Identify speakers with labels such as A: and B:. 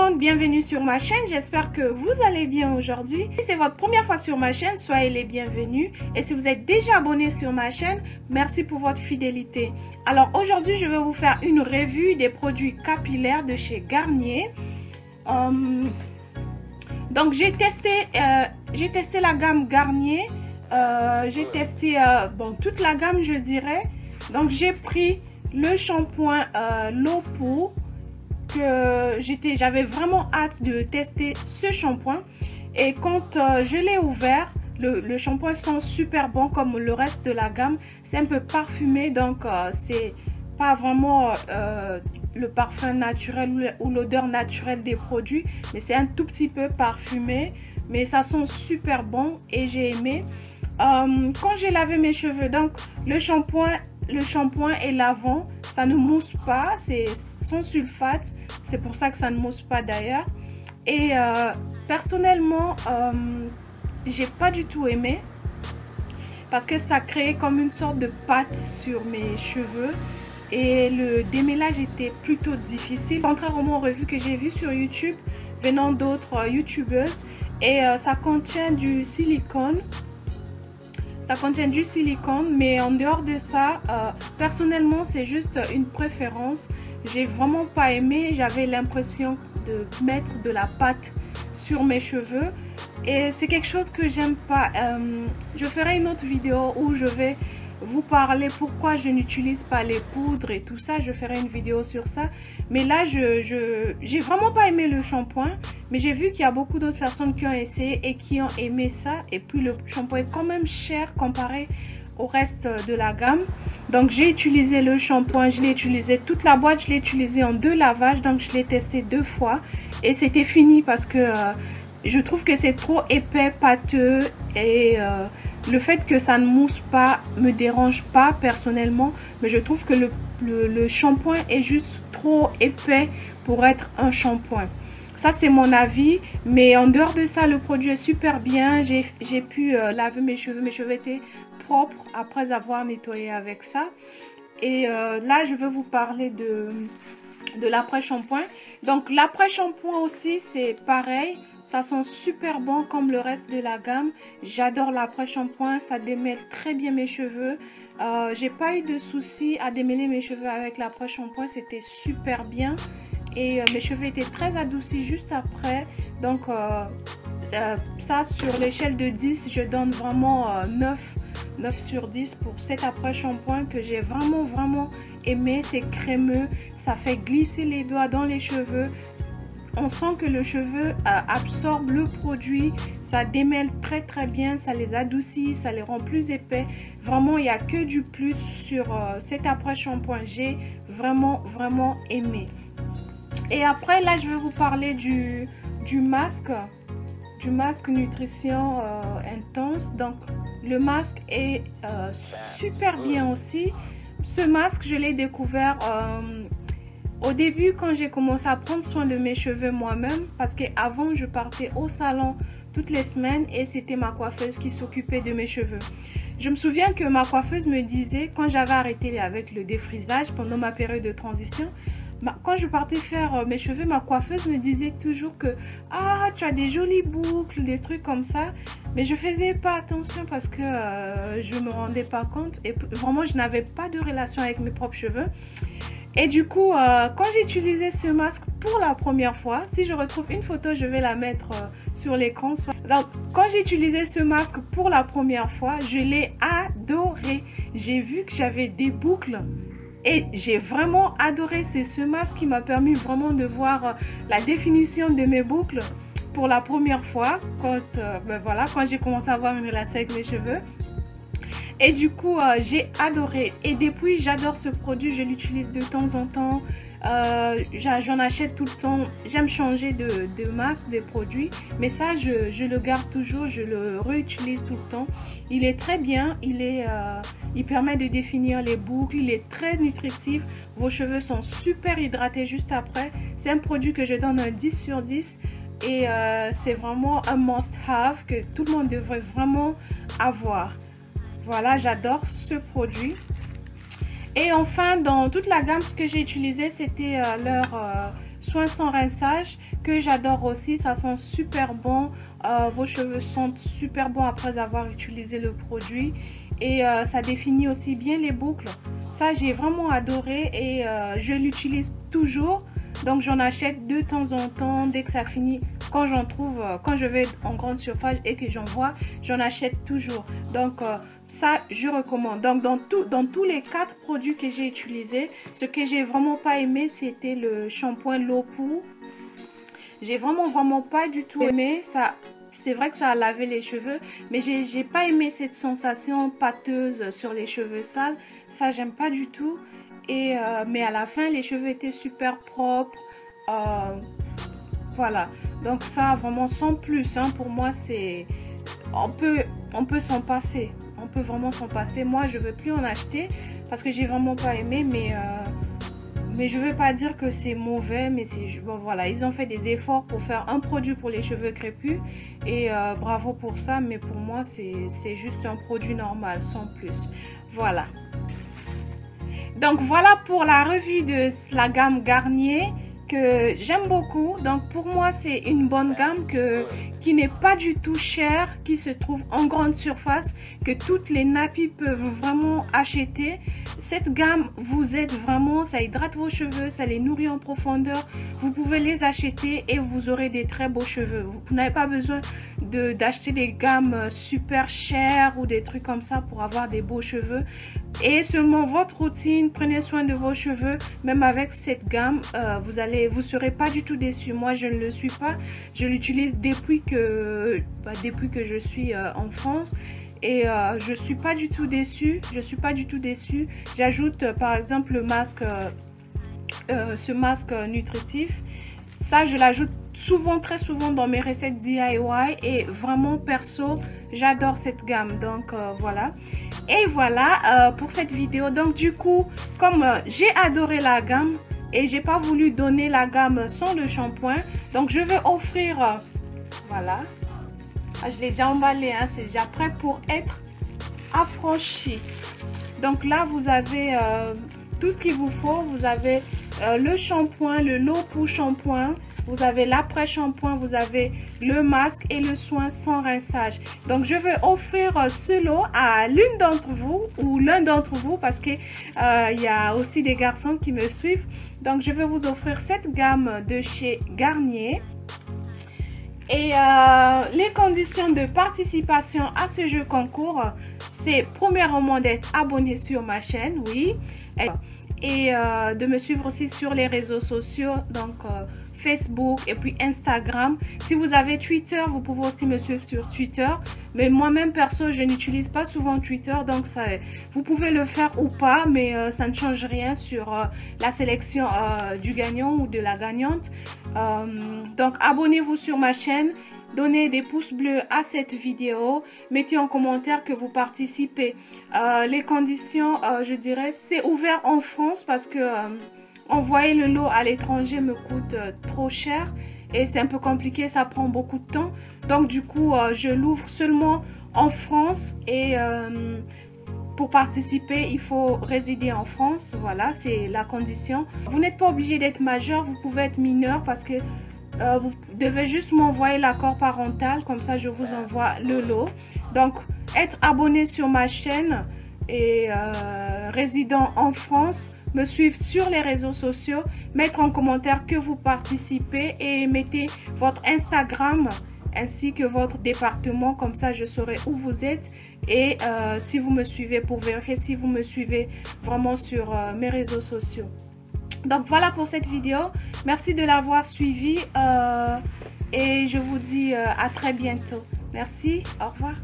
A: monde, bienvenue sur ma chaîne, j'espère que vous allez bien aujourd'hui. Si c'est votre première fois sur ma chaîne, soyez les bienvenus. Et si vous êtes déjà abonné sur ma chaîne, merci pour votre fidélité. Alors aujourd'hui, je vais vous faire une revue des produits capillaires de chez Garnier. Donc j'ai testé la gamme Garnier, j'ai testé toute la gamme je dirais. Donc j'ai pris le shampoing Lopo que j'avais vraiment hâte de tester ce shampoing, et quand je l'ai ouvert, le shampoing sent super bon comme le reste de la gamme. C'est un peu parfumé, donc c'est pas vraiment le parfum naturel ou l'odeur naturelle des produits, mais c'est un tout petit peu parfumé, mais ça sent super bon et j'ai aimé. Quand j'ai lavé mes cheveux, donc le shampoing est lavant, ça ne mousse pas, c'est sans sulfate, c'est pour ça que ça ne mousse pas d'ailleurs. Et personnellement, j'ai pas du tout aimé parce que ça créait comme une sorte de pâte sur mes cheveux et le démêlage était plutôt difficile, contrairement aux revues que j'ai vues sur YouTube venant d'autres youtubeuses. Et ça contient du silicone. Mais en dehors de ça, personnellement c'est juste une préférence. J'ai vraiment pas aimé, j'avais l'impression de mettre de la pâte sur mes cheveux et c'est quelque chose que j'aime pas. Je ferai une autre vidéo où je vais vous parler pourquoi je n'utilise pas les poudres et tout ça. Je ferai une vidéo sur ça, mais là j'ai vraiment pas aimé le shampoing, mais j'ai vu qu'il y a beaucoup d'autres personnes qui ont essayé et qui ont aimé ça. Et puis le shampoing est quand même cher comparé au reste de la gamme. Donc j'ai utilisé le shampoing, je l'ai utilisé toute la boîte, je l'ai utilisé en 2 lavages, donc je l'ai testé 2 fois et c'était fini parce que je trouve que c'est trop épais, pâteux, et le fait que ça ne mousse pas me dérange pas personnellement, mais je trouve que le shampoing est juste trop épais pour être un shampoing. Ça c'est mon avis, mais en dehors de ça, le produit est super bien. J'ai pu laver mes cheveux étaient propres après avoir nettoyé avec ça. Et là je vais vous parler de l'après-shampoing. Donc l'après-shampoing aussi c'est pareil. Ça sent super bon comme le reste de la gamme. J'adore l'après-shampoing, ça démêle très bien mes cheveux. J'ai pas eu de soucis à démêler mes cheveux avec l'après-shampoing, c'était super bien. Et mes cheveux étaient très adoucis juste après. Donc ça, sur l'échelle de 10, je donne vraiment 9 sur 10 pour cet après-shampoing que j'ai vraiment aimé. C'est crémeux, ça fait glisser les doigts dans les cheveux. On sent que le cheveu absorbe le produit, ça démêle très bien, ça les adoucit, ça les rend plus épais. Vraiment, il n'y a que du plus sur cet après-shampoing. J'ai vraiment aimé. Et après, là, je vais vous parler du masque nutrition intense. Donc, le masque est super bien aussi. Ce masque, je l'ai découvert au début quand j'ai commencé à prendre soin de mes cheveux moi-même, parce qu'avant je partais au salon toutes les semaines et c'était ma coiffeuse qui s'occupait de mes cheveux. Je me souviens que ma coiffeuse me disait, quand j'avais arrêté avec le défrisage pendant ma période de transition, quand je partais faire mes cheveux, ma coiffeuse me disait toujours que ah, tu as des jolies boucles, des trucs comme ça, mais je faisais pas attention parce que je me rendais pas compte et vraiment je n'avais pas de relation avec mes propres cheveux. Et du coup, quand j'ai utilisé ce masque pour la première fois, si je retrouve une photo, je vais la mettre sur l'écran. Donc, quand j'ai utilisé ce masque pour la première fois, je l'ai adoré. J'ai vu que j'avais des boucles et j'ai vraiment adoré. C'est ce masque qui m'a permis vraiment de voir la définition de mes boucles pour la première fois quand j'ai commencé à avoir une relation avec mes cheveux. Et du coup, j'ai adoré. Et depuis, j'adore ce produit. Je l'utilise de temps en temps. J'en achète tout le temps. J'aime changer de masque, de produits. Mais ça, je le garde toujours. Je le réutilise tout le temps. Il est très bien. Il permet de définir les boucles. Il est très nutritif. Vos cheveux sont super hydratés juste après. C'est un produit que je donne un 10 sur 10. Et c'est vraiment un must-have que tout le monde devrait vraiment avoir. Voilà, j'adore ce produit. Et enfin, dans toute la gamme, ce que j'ai utilisé, c'était leur soin sans rinçage. que j'adore aussi. Ça sent super bon. Vos cheveux sentent super bon après avoir utilisé le produit. Et ça définit aussi bien les boucles. Ça, j'ai vraiment adoré et je l'utilise toujours. Donc, j'en achète de temps en temps dès que ça finit. Quand j'en trouve, quand je vais en grande surface et que j'en vois, j'en achète toujours. Donc, ça, je recommande. Donc, dans tous les 4 produits que j'ai utilisés, ce que j'ai vraiment pas aimé, c'était le shampoing Lopu. J'ai vraiment pas du tout aimé ça. C'est vrai que ça a lavé les cheveux, mais j'ai pas aimé cette sensation pâteuse sur les cheveux sales. Ça, j'aime pas du tout. Et mais à la fin, les cheveux étaient super propres. Voilà. Donc ça, vraiment sans plus. Hein, pour moi, c'est... On peut s'en passer. On peut vraiment s'en passer. Moi, je veux plus en acheter parce que j'ai vraiment pas aimé, mais je veux pas dire que c'est mauvais, mais c'est bon, voilà, ils ont fait des efforts pour faire un produit pour les cheveux crépus et bravo pour ça, mais pour moi c'est juste un produit normal sans plus. Voilà. Donc voilà pour la revue de la gamme Garnier que j'aime beaucoup. Donc pour moi c'est une bonne gamme qui n'est pas du tout chère, qui se trouve en grande surface, que toutes les nappies peuvent vraiment acheter. Cette gamme vous aide vraiment, ça hydrate vos cheveux, ça les nourrit en profondeur. Vous pouvez les acheter et vous aurez des très beaux cheveux. Vous n'avez pas besoin d'acheter des gammes super chères ou des trucs comme ça pour avoir des beaux cheveux. Et seulement votre routine, prenez soin de vos cheveux. Même avec cette gamme, vous serez pas du tout déçu. Moi, je ne le suis pas. Je l'utilise depuis que je suis en France. Et je suis pas du tout déçue. J'ajoute par exemple le masque, ce masque nutritif. Ça, je l'ajoute souvent, très souvent dans mes recettes DIY. Et vraiment perso, j'adore cette gamme. Donc voilà. Et voilà pour cette vidéo. Donc du coup, comme j'ai adoré la gamme et j'ai pas voulu donner la gamme sans le shampoing, donc je vais offrir, voilà. Je l'ai déjà emballé, hein, c'est déjà prêt pour être affranchi. Donc là, vous avez tout ce qu'il vous faut. Vous avez le shampoing, le Lopu shampoing. Vous avez l'après-shampoing, vous avez le masque et le soin sans rinçage. Donc, je vais offrir ce lot à l'une d'entre vous ou l'un d'entre vous parce que y a aussi des garçons qui me suivent. Donc, je vais vous offrir cette gamme de chez Garnier. Et les conditions de participation à ce jeu concours, c'est premièrement d'être abonné sur ma chaîne, oui. Et de me suivre aussi sur les réseaux sociaux, donc Facebook et puis Instagram. Si vous avez Twitter, vous pouvez aussi me suivre sur Twitter. Mais moi-même, perso, je n'utilise pas souvent Twitter. Donc, ça, vous pouvez le faire ou pas. Mais ça ne change rien sur la sélection du gagnant ou de la gagnante. Donc, abonnez-vous sur ma chaîne. Donnez des pouces bleus à cette vidéo. Mettez en commentaire que vous participez. Les conditions, je dirais, c'est ouvert en France parce que... envoyer le lot à l'étranger me coûte trop cher et c'est un peu compliqué, ça prend beaucoup de temps. Donc du coup, je l'ouvre seulement en France et pour participer, il faut résider en France. Voilà, c'est la condition. Vous n'êtes pas obligé d'être majeur, vous pouvez être mineur parce que vous devez juste m'envoyer l'accord parental, comme ça je vous envoie le lot. Donc, être abonné sur ma chaîne et résident en France, me suivre sur les réseaux sociaux, mettre en commentaire que vous participez et mettez votre Instagram ainsi que votre département, comme ça je saurai où vous êtes et si vous me suivez, pour vérifier si vous me suivez vraiment sur mes réseaux sociaux. Donc voilà pour cette vidéo, merci de l'avoir suivi et je vous dis à très bientôt. Merci, au revoir.